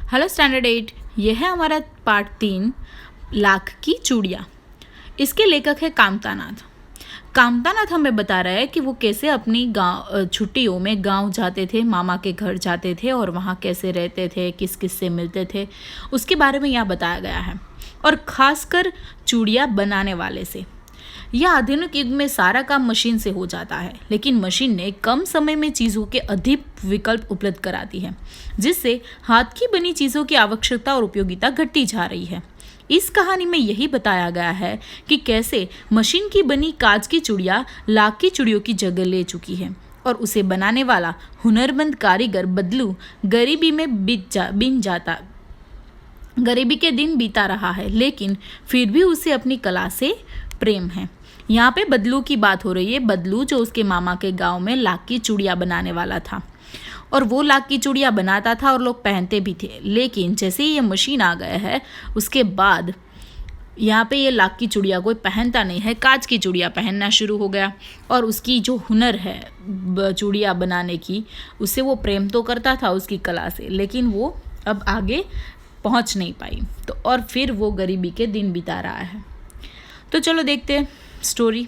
Hello standard 8, यह है हमारा पार्ट 3 लाख की चूड़ियाँ। इसके लेखक है कामतानाथ। कामतानाथ हमें बता रहा है कि वो कैसे अपनी गाँव छुट्टियों में गांव जाते थे, मामा के घर जाते थे और वहाँ कैसे रहते थे, किस किस से मिलते थे, उसके बारे में यहाँ बताया गया है। और ख़ासकर चूड़ियाँ बनाने वाले से। यह आधुनिक युग में सारा काम मशीन से हो जाता है, लेकिन मशीन ने कम समय में चीज़ों के अधिक विकल्प उपलब्ध कराती है, जिससे हाथ की बनी चीज़ों की आवश्यकता और उपयोगिता घटती जा रही है। इस कहानी में यही बताया गया है कि कैसे मशीन की बनी कांच की चूड़ियाँ लाख की चूड़ियों की जगह ले चुकी है और उसे बनाने वाला हुनरमंद कारीगर बदलू गरीबी के दिन बीता रहा है, लेकिन फिर भी उसे अपनी कला से प्रेम है। यहाँ पे बदलू की बात हो रही है। बदलू जो उसके मामा के गांव में लाख की चूड़ियाँ बनाने वाला था और वो लाख की चूड़ियाँ बनाता था और लोग पहनते भी थे। लेकिन जैसे ही ये मशीन आ गया है उसके बाद यहाँ पे ये लाख की चूड़ियाँ कोई पहनता नहीं है, कांच की चूड़ियाँ पहनना शुरू हो गया। और उसकी जो हुनर है चूड़ियाँ बनाने की, उससे वो प्रेम तो करता था उसकी कला से, लेकिन वो अब आगे पहुँच नहीं पाई। तो और फिर वो गरीबी के दिन बिता रहा है। तो चलो देखते हैं स्टोरी।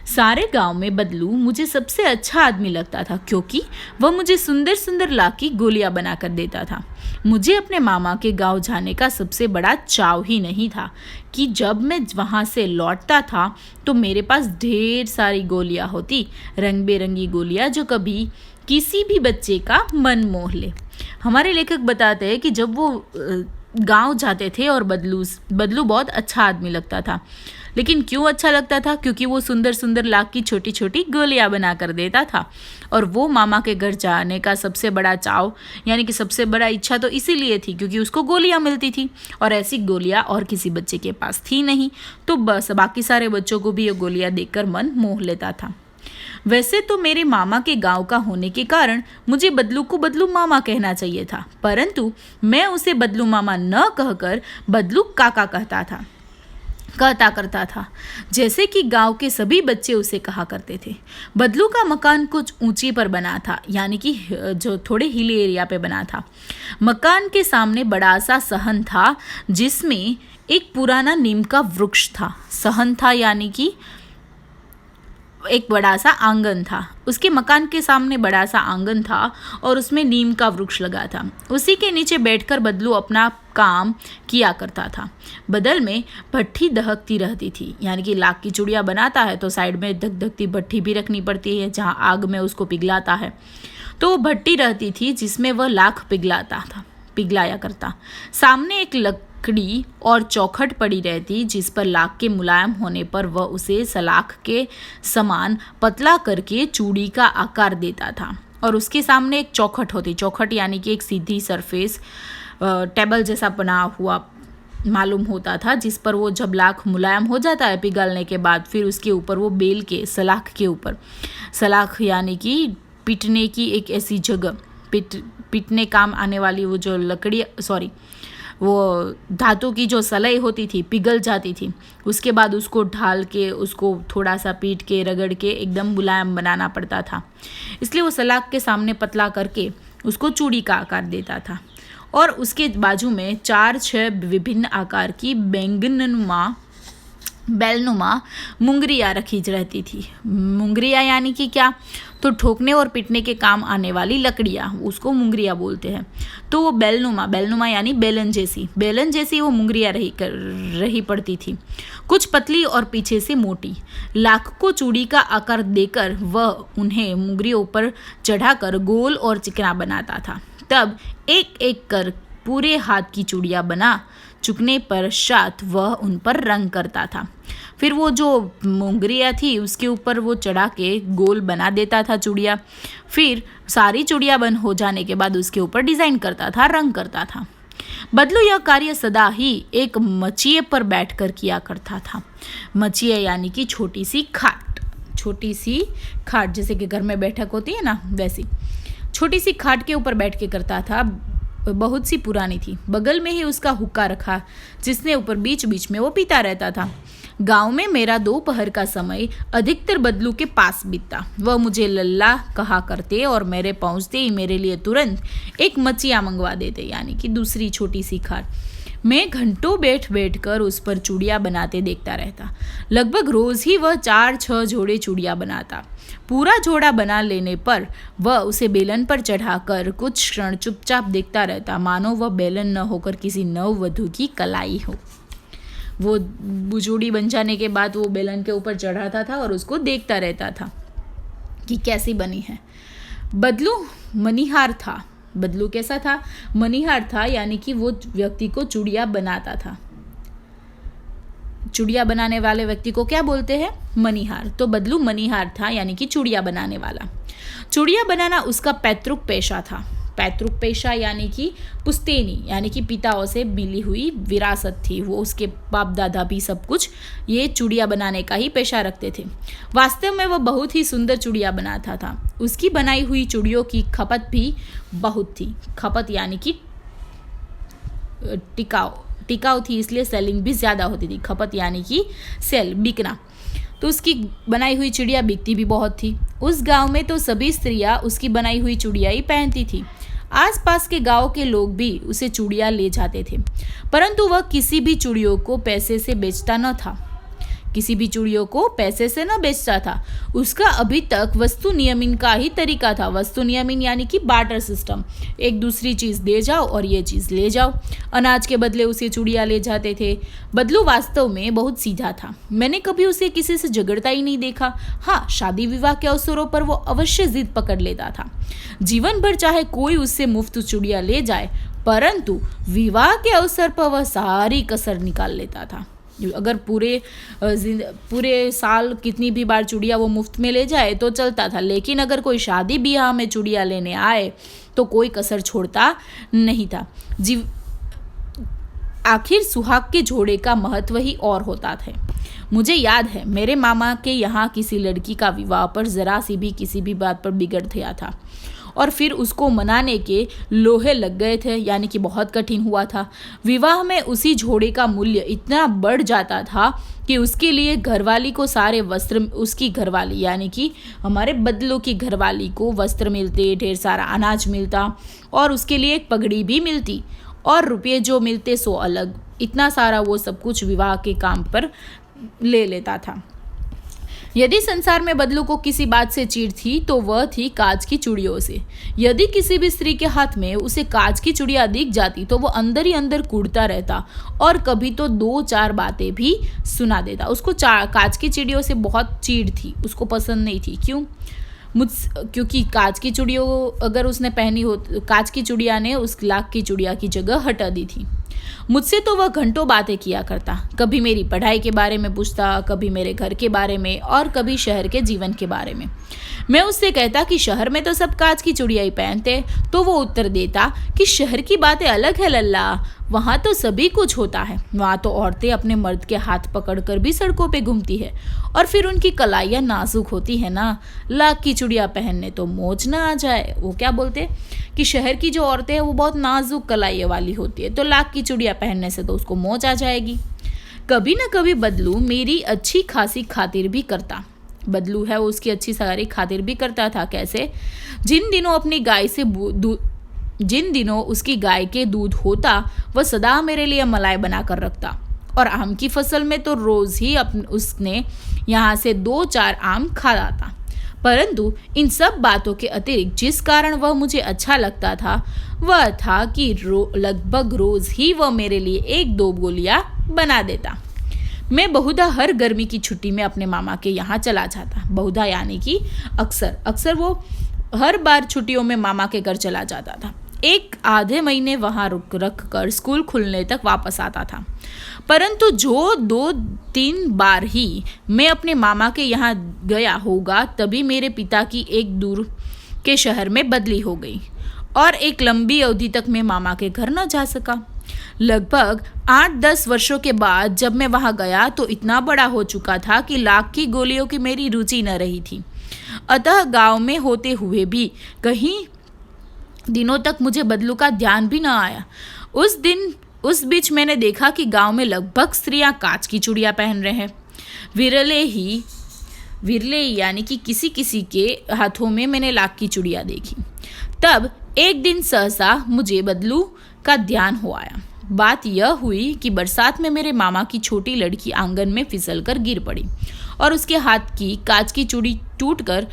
सारे गांव में बदलू मुझे सबसे अच्छा आदमी लगता था, क्योंकि वह मुझे सुंदर सुंदर लाख की गोलियां बनाकर देता था। मुझे अपने मामा के गांव जाने का सबसे बड़ा चाव ही नहीं था कि जब मैं वहां से लौटता था तो मेरे पास ढेर सारी गोलियां होती, रंग बेरंगी गोलियां जो कभी किसी भी बच्चे का मन मोह ले। हमारे लेखक बताते हैं कि जब वो गांव जाते थे और बदलू बहुत अच्छा आदमी लगता था। लेकिन क्यों अच्छा लगता था? क्योंकि वो सुंदर सुंदर लाख की छोटी छोटी गोलियां बना कर देता था। और वो मामा के घर जाने का सबसे बड़ा चाव, यानी कि सबसे बड़ा इच्छा तो इसीलिए थी क्योंकि उसको गोलियां मिलती थी और ऐसी गोलियां और किसी बच्चे के पास थी नहीं। तो बस बाकी सारे बच्चों को भी ये गोलियां देखकर मन मोह लेता था। वैसे तो मेरे मामा के गांव का होने के कारण मुझे बदलू को बदलू मामा कहना चाहिए था, परंतु मैं उसे बदलू मामा न कहकर बदलू काका कहता करता था, जैसे कि गांव के सभी बच्चे उसे कहा करते थे। बदलू का मकान कुछ ऊंची पर बना था, यानी कि जो थोड़े हिली एरिया पे बना था। मकान के सामने बड़ा सा सहन था जिसमें एक पुराना नीम का वृक्ष था। सहन था यानी कि एक बड़ा सा आंगन था। उसके मकान के सामने बड़ा सा आंगन था और उसमें नीम का वृक्ष लगा था। उसी के नीचे बैठकर बदलू अपना काम किया करता था। बदल में भट्ठी दहकती रहती थी, यानी कि लाख की चूड़ियाँ बनाता है तो साइड में दगदगती भट्ठी भी रखनी पड़ती है जहाँ आग में उसको पिघलाता है। तो वो भट्ठी रहती थी जिसमें वह लाख पिघलाया करता। सामने एक लकड़ी और चौखट पड़ी रहती जिस पर लाख के मुलायम होने पर वह उसे सलाख के समान पतला करके चूड़ी का आकार देता था। और उसके सामने एक चौखट होती, चौखट यानी कि एक सीधी सरफेस टेबल जैसा बना हुआ मालूम होता था, जिस पर वो जब लाख मुलायम हो जाता है पिघलने के बाद, फिर उसके ऊपर वो बेल के सलाख के ऊपर, सलाख यानी कि पीटने की एक ऐसी जगह, पीटने काम आने वाली वो जो लकड़ी वो धातु की जो सलाई होती थी पिघल जाती थी, उसके बाद उसको ढाल के उसको थोड़ा सा पीट के रगड़ के एकदम मुलायम बनाना पड़ता था। इसलिए वो सलाख के सामने पतला करके उसको चूड़ी का आकार देता था। और उसके बाजू में 4-6 विभिन्न आकार की बेलनुमा मुंगरियाँ रखी रहती थी। मुंगरियाँ यानी कि क्या? तो ठोकने और पीटने के काम आने वाली लकड़ियाँ, उसको मुंगरियाँ बोलते हैं। तो वो बेलनुमा यानी बेलन जैसी वो मुंगरियाँ रही पड़ती थी, कुछ पतली और पीछे से मोटी। लाख को चूड़ी का आकार देकर वह उन्हें मुंगरियों पर चढ़ाकर गोल और चिकना बनाता था। तब एक एक कर पूरे हाथ की चूड़ियाँ बना चुकने पश्चात वह उन पर रंग करता था। फिर वो जो मुंगरियाँ थी उसके ऊपर वो चढ़ा के गोल बना देता था चूड़ियाँ। फिर सारी चूड़ियाँ बन हो जाने के बाद उसके ऊपर डिज़ाइन करता था, रंग करता था। बदलू यह कार्य सदा ही एक मचिए पर बैठकर किया करता था। मचिए यानी कि छोटी सी खाट, जैसे कि घर में बैठक होती है ना, वैसी छोटी सी खाट के ऊपर बैठ के करता था। बहुत सी पुरानी थी। बगल में ही उसका हुक्का रखा जिसने ऊपर बीच बीच में वो पीता रहता था। गांव में मेरा दोपहर का समय अधिकतर बदलू के पास बीतता। वह मुझे लल्ला कहा करते और मेरे पहुंचते ही मेरे लिए तुरंत एक मचिया मंगवा देते, यानी कि दूसरी छोटी सी खार। मैं घंटों बैठ बैठ कर उस पर चूड़ियाँ बनाते देखता रहता। लगभग रोज ही वह 4-6 जोड़े चूड़ियाँ बनाता। पूरा जोड़ा बना लेने पर वह उसे बेलन पर चढ़ाकर कुछ क्षण चुपचाप देखता रहता, मानो वह बेलन न होकर किसी नववधू की कलाई हो। वो जोड़ी बन जाने के बाद वो बेलन के ऊपर चढ़ाता था और उसको देखता रहता था कि कैसी बनी है। बदलू मनिहार था। बदलू कैसा था? मनिहार था, यानी कि वो व्यक्ति को चूड़ियाँ बनाता था। चूड़ियाँ बनाने वाले व्यक्ति को क्या बोलते हैं? मनिहार। तो बदलू मनिहार था, यानी कि चूड़ियाँ बनाने वाला। चूड़ियाँ बनाना उसका पैतृक पेशा था। पैतृक पेशा यानी कि पुश्तैनी, यानी कि पिताओं से मिली हुई विरासत थी। वो उसके बाप दादा भी सब कुछ ये चूड़ियाँ बनाने का ही पेशा रखते थे। वास्तव में वह बहुत ही सुंदर चूड़ियाँ बनाता था। उसकी बनाई हुई चूड़ियों की खपत भी बहुत थी। खपत यानी कि टिकाऊ थी, इसलिए सेलिंग भी ज़्यादा होती थी। खपत यानी कि सेल, बिकना। तो उसकी बनाई हुई चूड़ियाँ बिकती भी बहुत थी। उस गांव में तो सभी स्त्रियाँ उसकी बनाई हुई चूड़ियाँ ही पहनती थी। आसपास के गांव के लोग भी उसे चूड़ियाँ ले जाते थे, परंतु वह किसी भी चूड़ियों को पैसे से बेचता न था। किसी भी चूड़ियों को पैसे से न बेचता था। उसका अभी तक वस्तु नियमन का ही तरीका था। वस्तु नियमन यानी कि बार्टर सिस्टम, एक दूसरी चीज़ दे जाओ और ये चीज़ ले जाओ। अनाज के बदले उसे चूड़ियाँ ले जाते थे। बदलू वास्तव में बहुत सीधा था। मैंने कभी उसे किसी से झगड़ता ही नहीं देखा। हाँ, शादी विवाह के अवसरों पर वो अवश्य जिद पकड़ लेता था। जीवन भर चाहे कोई उससे मुफ्त चूड़ियाँ ले जाए, परंतु विवाह के अवसर पर वह सारी कसर निकाल लेता था। अगर पूरे साल कितनी भी बार चूड़ियाँ वो मुफ्त में ले जाए तो चलता था, लेकिन अगर कोई शादी ब्याह में चूड़ियाँ लेने आए तो कोई कसर छोड़ता नहीं था। आखिर सुहाग के जोड़े का महत्व ही और होता था। मुझे याद है मेरे मामा के यहाँ किसी लड़की का विवाह पर जरा सी भी किसी भी बात पर बिगड़ गया था और फिर उसको मनाने के लोहे लग गए थे, यानी कि बहुत कठिन हुआ था। विवाह में उसी जोड़े का मूल्य इतना बढ़ जाता था कि उसके लिए घरवाली को सारे वस्त्र, उसकी घरवाली यानी कि हमारे बदलू की घरवाली को वस्त्र मिलते, ढेर सारा अनाज मिलता और उसके लिए एक पगड़ी भी मिलती और रुपये जो मिलते सो अलग। इतना सारा वो सब कुछ विवाह के काम पर ले लेता था। यदि संसार में बदलू को किसी बात से चिढ़ थी तो वह थी कांच की चूड़ियों से। यदि किसी भी स्त्री के हाथ में उसे कांच की चूड़ियाँ दिख जाती तो वो अंदर ही अंदर कूदता रहता और कभी तो 2-4 बातें भी सुना देता। उसको कांच की चूड़ियों से बहुत चिढ़ थी, उसको पसंद नहीं थी। क्यों? क्योंकि कांच की चूड़ियों अगर उसने पहनी हो, कांच की चूड़िया ने उस लाख की चूड़िया की जगह हटा दी थी। मुझसे तो वह घंटों बातें किया करता। कभी मेरी पढ़ाई के बारे में पूछता, कभी मेरे घर के बारे में और कभी शहर के जीवन के बारे में। मैं उससे कहता कि शहर में तो सब कांच की चूड़ियाँ ही पहनते, तो वो उत्तर देता कि शहर की बातें अलग है लल्ला, वहाँ तो सभी कुछ होता है। वहाँ तो औरतें अपने मर्द के हाथ पकड़कर भी सड़कों पे घूमती है और फिर उनकी कलाइयाँ नाजुक होती है ना। लाख की चूड़ियाँ पहनने तो मौज ना आ जाए। वो क्या बोलते कि शहर की जो औरतें हैं वो बहुत नाजुक कलाई वाली होती है, तो लाख की चूड़ियाँ पहनने से तो उसको मौज आ जाएगी। कभी ना कभी बदलू मेरी अच्छी खासी खातिर भी करता। बदलू है वो उसकी अच्छी सारी खातिर भी करता था। कैसे? जिन दिनों उसकी गाय के दूध होता वह सदा मेरे लिए मलाई बना कर रखता और आम की फसल में तो रोज ही उसने यहाँ से 2-4 आम खा आता। परंतु इन सब बातों के अतिरिक्त जिस कारण वह मुझे अच्छा लगता था वह था कि लगभग रोज ही वह मेरे लिए 1-2 गोलियां बना देता। मैं बहुधा हर गर्मी की छुट्टी में अपने मामा के यहाँ चला जाता। बहुधा यानी कि अक्सर वो हर बार छुट्टियों में मामा के घर चला जाता था। 1-आधे महीने वहाँ रख कर स्कूल खुलने तक वापस आता था। परंतु जो 2-3 बार ही मैं अपने मामा के यहाँ गया होगा तभी मेरे पिता की एक दूर के शहर में बदली हो गई और एक लंबी अवधि तक मैं मामा के घर न जा सका। लगभग 8-10 वर्षों के बाद जब मैं वहाँ गया तो इतना बड़ा हो चुका था कि लाख की गोलियों की मेरी रुचि न रही थी। अतः गांव में होते हुए भी कहीं दिनों तक मुझे बदलू का ध्यान भी न आया। उस बीच मैंने देखा कि गांव में लगभग स्त्रियां कांच की चूड़ियां पहन रहे हैं। विरले यानी कि किसी किसी के हाथों में मैंने लाख की चूड़ियां देखी। तब एक दिन सहसा मुझे बदलू का ध्यान हो आया। बात यह हुई कि बरसात में मेरे मामा की छोटी लड़की आंगन में फिसलकर गिर पड़ी और उसके हाथ की कांच की चूड़ी टूटकर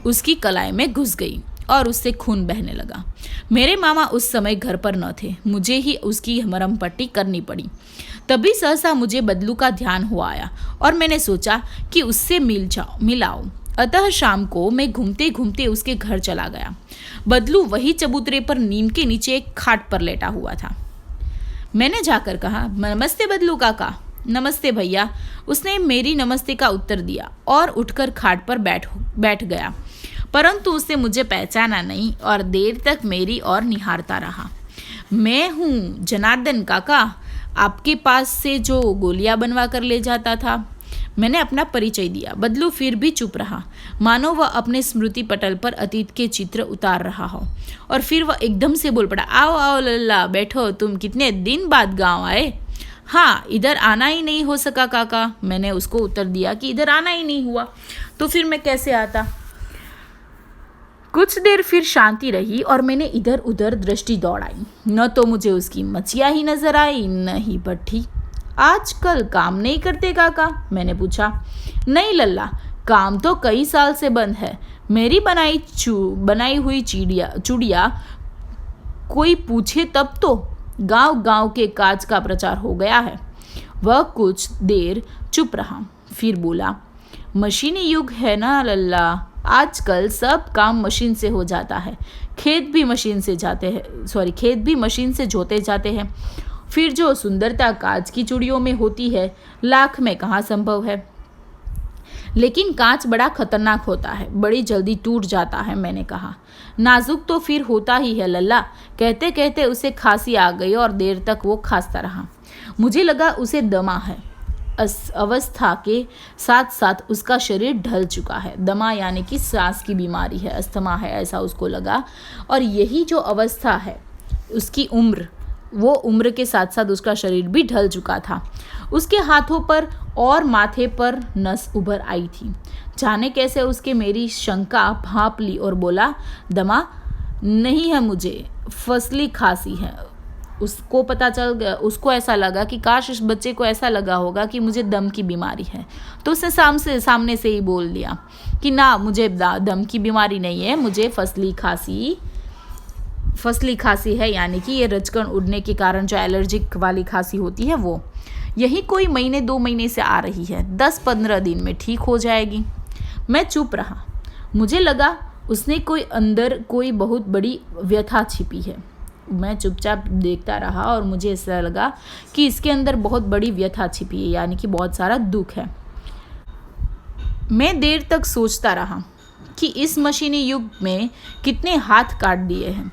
उसकी कलाई में घुस गई और उससे खून बहने लगा। मेरे मामा उस समय घर पर न थे, मुझे ही उसकी मरहम पट्टी करनी पड़ी। तभी सहसा मुझे बदलू का ध्यान हो आया और मैंने सोचा कि उससे मिलाओ। अतः शाम को मैं घूमते घूमते उसके घर चला गया। बदलू वही चबूतरे पर नीम के नीचे एक खाट पर लेटा हुआ था। मैंने जाकर कहा, नमस्ते बदलू काका। नमस्ते भैया। उसने मेरी नमस्ते का उत्तर दिया और उठकर खाट पर बैठ गया, परंतु उसने मुझे पहचाना नहीं और देर तक मेरी ओर निहारता रहा। मैं हूँ जनार्दन काका, आपके पास से जो गोलियां बनवा कर ले जाता था। मैंने अपना परिचय दिया। बदलू फिर भी चुप रहा, मानो वह अपने स्मृति पटल पर अतीत के चित्र उतार रहा हो। और फिर वह एकदम से बोल पड़ा, आओ आओ लल्ला, बैठो। तुम कितने दिन बाद गांव आए? हाँ, इधर आना ही नहीं हो सका काका। मैंने उसको उत्तर दिया कि इधर आना ही नहीं हुआ, तो फिर मैं कैसे आता। कुछ देर फिर शांति रही और मैंने इधर उधर दृष्टि दौड़ाई। न तो मुझे उसकी मचिया ही नजर आई, न ही भट्ठी। आजकल काम नहीं करते काका? मैंने पूछा। नहीं लल्ला, काम तो कई साल से बंद है। मेरी बनाई हुई चूड़िया कोई पूछे तब तो। गांव गांव के काज का प्रचार हो गया है। वह कुछ देर चुप रहा, फिर बोला, मशीनी युग है ना लल्ला, आजकल सब काम मशीन से हो जाता है। खेत भी मशीन से जोते जाते हैं। फिर जो सुंदरता कांच की चूड़ियों में होती है, लाख में कहाँ संभव है। लेकिन कांच बड़ा खतरनाक होता है, बड़ी जल्दी टूट जाता है। मैंने कहा, नाजुक तो फिर होता ही है लल्ला। कहते कहते उसे खांसी आ गई और देर तक वो खांसता रहा। मुझे लगा उसे दमा है। अवस्था के साथ साथ उसका शरीर ढल चुका है। दमा यानी कि सांस की बीमारी है, अस्थमा है, ऐसा उसको लगा। और यही जो अवस्था है, उसकी उम्र के साथ साथ उसका शरीर भी ढल चुका था। उसके हाथों पर और माथे पर नस उभर आई थी। जाने कैसे उसके मेरी शंका भांप ली और बोला, दमा नहीं है मुझे, फसली खांसी है। उसको पता चल गया, उसको ऐसा लगा कि काश इस बच्चे को ऐसा लगा होगा कि मुझे दम की बीमारी है, तो उसने सामने से ही बोल दिया कि ना, मुझे दम की बीमारी नहीं है, मुझे फसली खांसी है, यानी कि ये रजकण उड़ने के कारण जो एलर्जिक वाली खांसी होती है वो। यही कोई 1-2 महीने से आ रही है, 10-15 दिन में ठीक हो जाएगी। मैं चुप रहा। मुझे लगा उसने अंदर कोई बहुत बड़ी व्यथा छिपी है। मैं चुपचाप देखता रहा और मुझे ऐसा लगा कि इसके अंदर बहुत बड़ी व्यथा छिपी है, यानी कि बहुत सारा दुख है। मैं देर तक सोचता रहा कि इस मशीनी युग में कितने हाथ काट दिए हैं।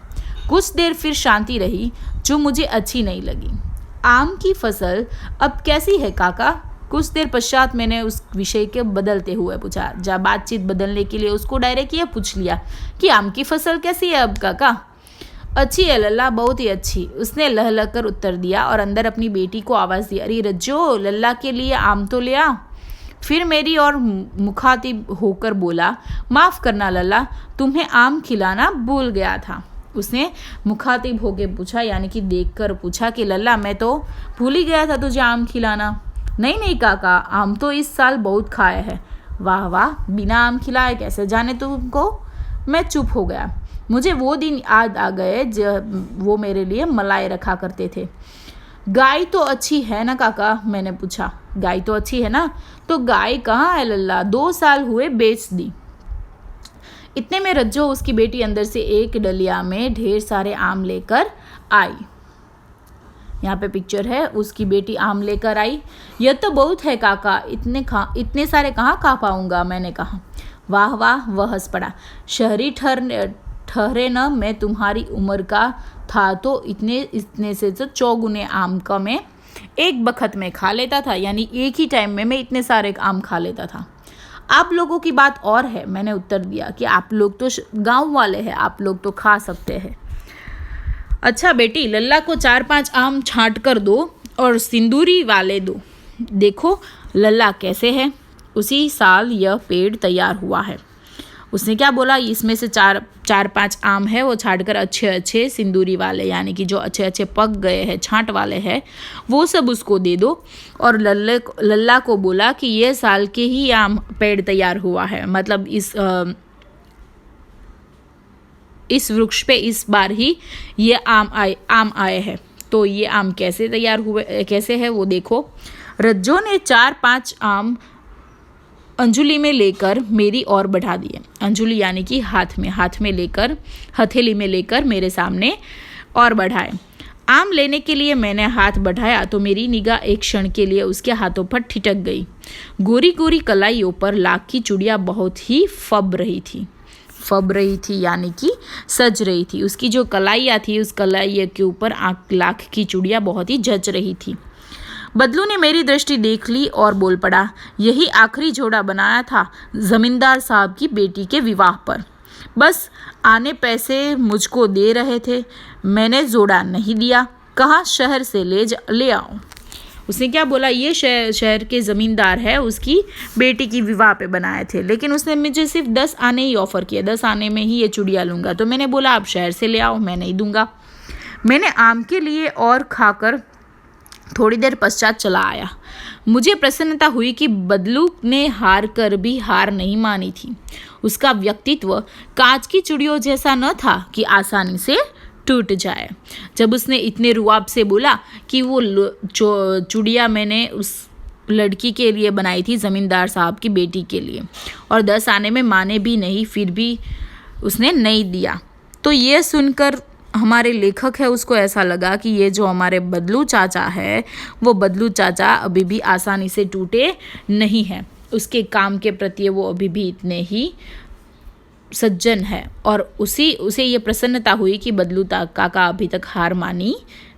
कुछ देर फिर शांति रही, जो मुझे अच्छी नहीं लगी। आम की फसल अब कैसी है काका? कुछ देर पश्चात मैंने उस विषय के बदलते हुए पूछा। जब बातचीत बदलने के लिए उसको डायरेक्ट यह पूछ लिया कि आम की फसल कैसी है अब काका? अच्छी है लल्ला, बहुत ही अच्छी, उसने लहलह कर उत्तर दिया और अंदर अपनी बेटी को आवाज़ दी, अरे रज्जो, लल्ला के लिए आम तो ले आ। फिर मेरी और मुखातिब होकर बोला, माफ़ करना लल्ला, तुम्हें आम खिलाना भूल गया था। उसने मुखातिब होकर पूछा, यानी कि देखकर पूछा कि लल्ला, मैं तो भूल ही गया था तुझे आम खिलाना। नहीं काका, आम तो इस साल बहुत खाए हैं। वाह वाह, बिना आम खिलाए कैसे जाने तुमको? मैं चुप हो गया। मुझे वो दिन याद आ गए जब वो मेरे लिए मलाई रखा करते थे। गाय तो अच्छी है ना काका? मैंने पूछा। गाय तो अच्छी है ना? तो गाय कहाँ है लल्ला? 2 साल हुए बेच दी। इतने में रज्जो, उसकी बेटी, अंदर से एक डलिया में ढेर सारे आम लेकर आई। यहाँ पे पिक्चर है, उसकी बेटी आम लेकर आई। यह तो बहुत है काका, इतने सारे कहाँ खा पाऊंगा? मैंने कहा। वाह वाह, वह हंस पड़ा। शहरी ठहरे न, मैं तुम्हारी उम्र का था तो इतने से तो 4 गुने आम का मैं एक बखत में खा लेता था, यानी एक ही टाइम में मैं इतने सारे आम खा लेता था। आप लोगों की बात और है, मैंने उत्तर दिया कि आप लोग तो गांव वाले हैं, आप लोग तो खा सकते हैं। अच्छा बेटी, लल्ला को 4-5 आम छांट कर दो और सिंदूरी वाले दो। देखो लल्ला कैसे है। उसी साल यह पेड़ तैयार हुआ है। उसने क्या बोला, इसमें से 4-5 आम है वो छांट कर अच्छे अच्छे सिंदूरी वाले, यानी कि जो अच्छे अच्छे पक गए हैं, छांट वाले हैं, वो सब उसको दे दो। और लल्ला को बोला कि ये साल के ही आम पेड़ तैयार हुआ है, मतलब इस वृक्ष पे इस बार ही ये आम आए हैं। तो ये आम कैसे तैयार हुए, कैसे है वो देखो। रज्जो ने 4-5 आम अंजुली में लेकर मेरी ओर बढ़ा दिए। अंजुली यानी कि हाथ में लेकर, हथेली में लेकर मेरे सामने और बढ़ाए। आम लेने के लिए मैंने हाथ बढ़ाया तो मेरी निगाह एक क्षण के लिए उसके हाथों पर ठिठक गई। गोरी गोरी कलाइयों पर लाख की चूड़ियाँ बहुत ही फब रही थी यानी कि सज रही थी। उसकी जो कलाइयाँ थी, उस कलाइया के ऊपर लाख की चूड़ियाँ बहुत ही जच रही थी। बदलू ने मेरी दृष्टि देख ली और बोल पड़ा, यही आखिरी जोड़ा बनाया था जमींदार साहब की बेटी के विवाह पर। बस आने पैसे मुझको दे रहे थे, मैंने जोड़ा नहीं दिया, कहा शहर से ले आओ। उसने क्या बोला, ये शहर के ज़मींदार है, उसकी बेटी की विवाह पे बनाए थे, लेकिन उसने मुझे सिर्फ 10 आने ही ऑफ़र किया, 10 आने में ही ये चूड़ियाँ लूँगा। तो मैंने बोला आप शहर से ले आओ, मैं नहीं दूँगा। मैंने आम के लिए और खाकर थोड़ी देर पश्चात चला आया। मुझे प्रसन्नता हुई कि बदलू ने हार कर भी हार नहीं मानी थी। उसका व्यक्तित्व कांच की चूड़ियों जैसा न था कि आसानी से टूट जाए। जब उसने इतने रुआब से बोला कि वो चूड़ियाँ मैंने उस लड़की के लिए बनाई थी, ज़मींदार साहब की बेटी के लिए, और 10 आने में माने भी नहीं, फिर भी उसने नहीं दिया। तो ये सुनकर हमारे लेखक है उसको ऐसा लगा कि ये जो हमारे बदलू चाचा है, वो बदलू चाचा अभी भी आसानी से टूटे नहीं हैं। उसके काम के प्रति वो अभी भी इतने ही सज्जन है, और उसे ये प्रसन्नता हुई कि बदलू काका अभी तक हार मानी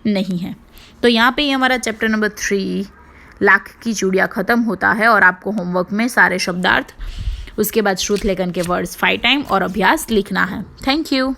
नहीं है। तो यहाँ पे ही हमारा चैप्टर नंबर 3 लाख की चूड़ियाँ ख़त्म होता है। और आपको होमवर्क में सारे शब्दार्थ, उसके बाद श्रुत लेखन के वर्ड्स 5 टाइम और अभ्यास लिखना है। Thank you.